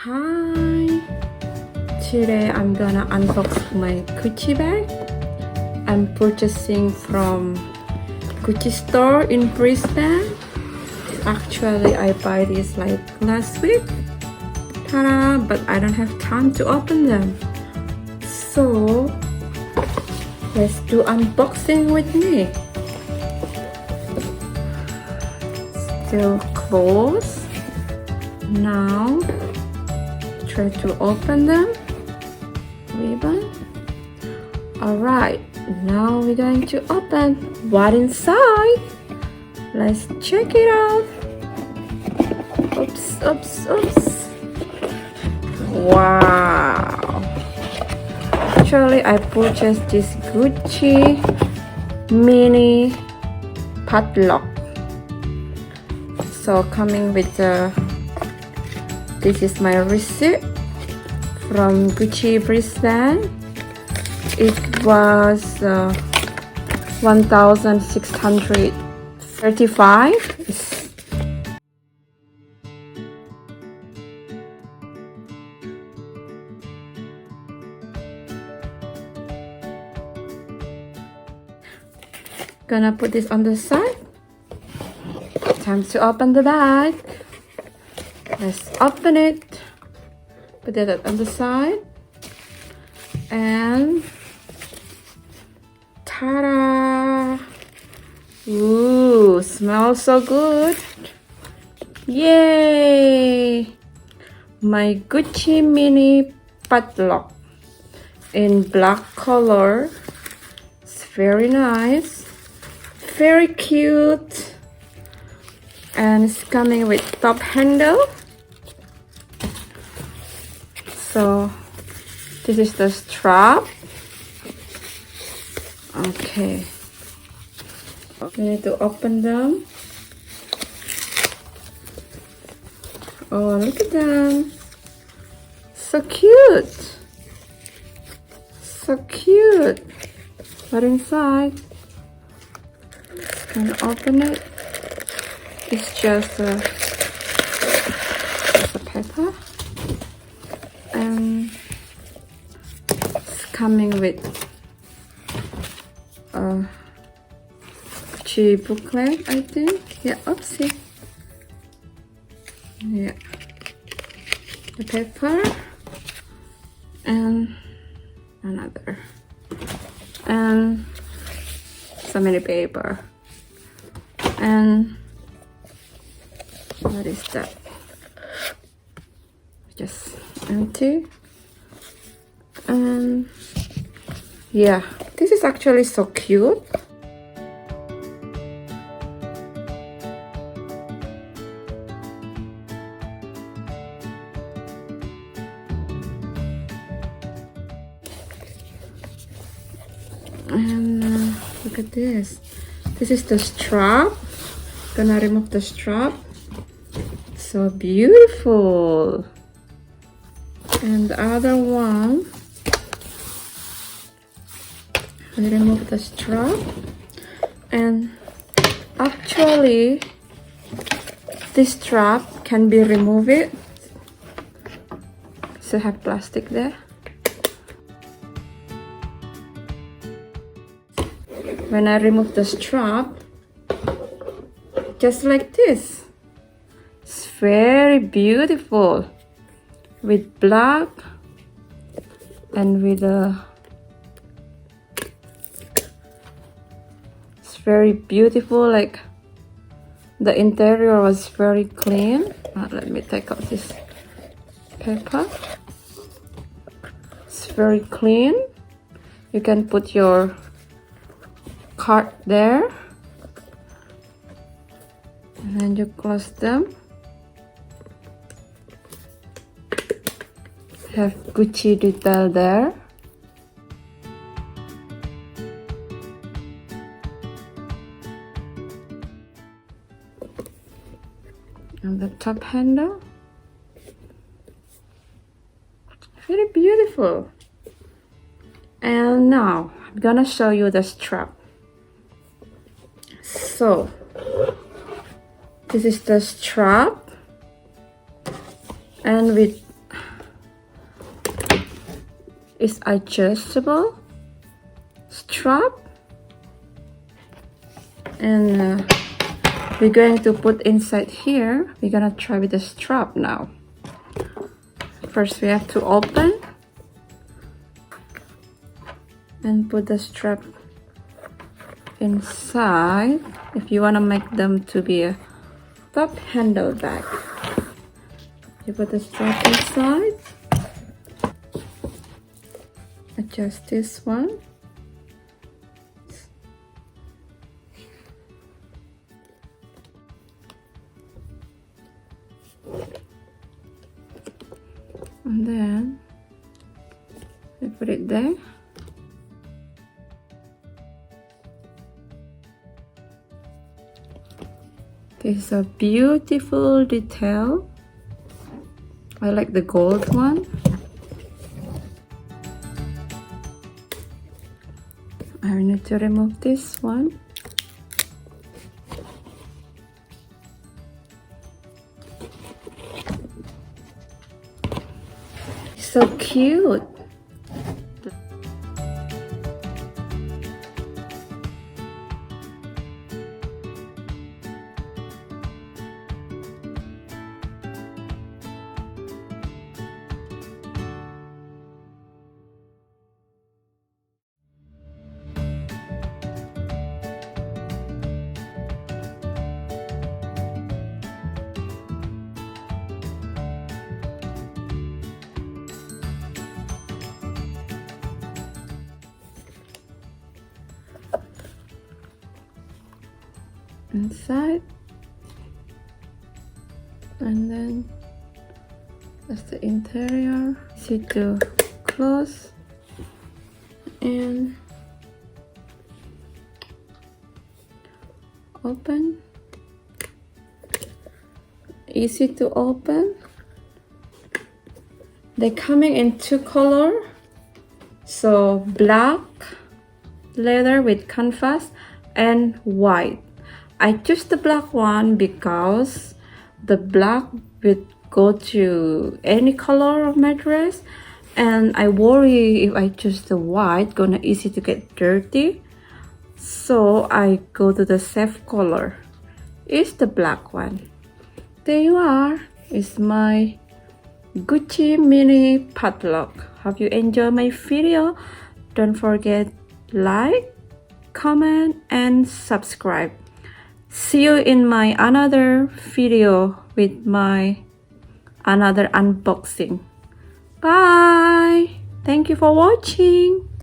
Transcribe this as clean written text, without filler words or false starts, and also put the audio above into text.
Hi! Today I'm gonna unbox my Gucci bag. I'm purchasing from Gucci store in Brisbane. Actually, I buy this like last week. Ta-da! But I don't have time to open them. So, let's do unboxing with me. Still closed. Now, try to open them. Ribbon. Alright, now we're going to open what's inside. Let's check it out. Oops, oops, oops. Wow. Actually, I purchased this Gucci Mini Padlock. So coming with this is my receipt from Gucci Brisbane. It was 1,635. Gonna put this on the side. Time to open the bag. Let's open it. Put it on the side. And ta-da! Ooh, smells so good. Yay! My Gucci Mini Padlock in black color. It's very nice. Very cute. And it's coming with top handle. So this is the strap. Okay, we need to open them. Oh, look at them, so cute, so cute. What inside? Can open it. It's just a paper, and it's coming with a Gucci booklet, I think. Yeah, oopsie. Yeah, the paper and another, and so many paper. And what is that? Just empty. And yeah, this is actually so cute. And look at this. This is the strap. Gonna remove the strap. So beautiful. And the other one, we remove the strap. And actually, this strap can be removed. So have plastic there. When I remove the strap, just like this, it's very beautiful with black and with it's very beautiful. Like the interior was very clean. Let me take out this paper. It's very clean. You can put your card there, and then you close them. Have Gucci detail there. And the top handle. Very beautiful. And now I'm gonna show you the strap. So this is the strap, and with It's adjustable strap, and we're going to put inside here. We're gonna try with the strap now. First we have to open and put the strap inside. If you want to make them to be a top handle bag, you put the strap inside, adjust this one, and then you put it there. This is a beautiful detail. I like the gold one. I need to remove this one. So cute. Inside, and then that's the interior. Easy to close and open. Easy to open. They're coming in two colors, so black leather with canvas and white. I choose the black one because the black would go to any color of my dress, and I worry if I choose the white, gonna easy to get dirty. So I go to the safe color. It's the black one. There you are. It's my Gucci mini padlock. Hope you enjoy my video. Don't forget like, comment, and subscribe. See you in my another video with my another unboxing. Bye. Thank you for watching.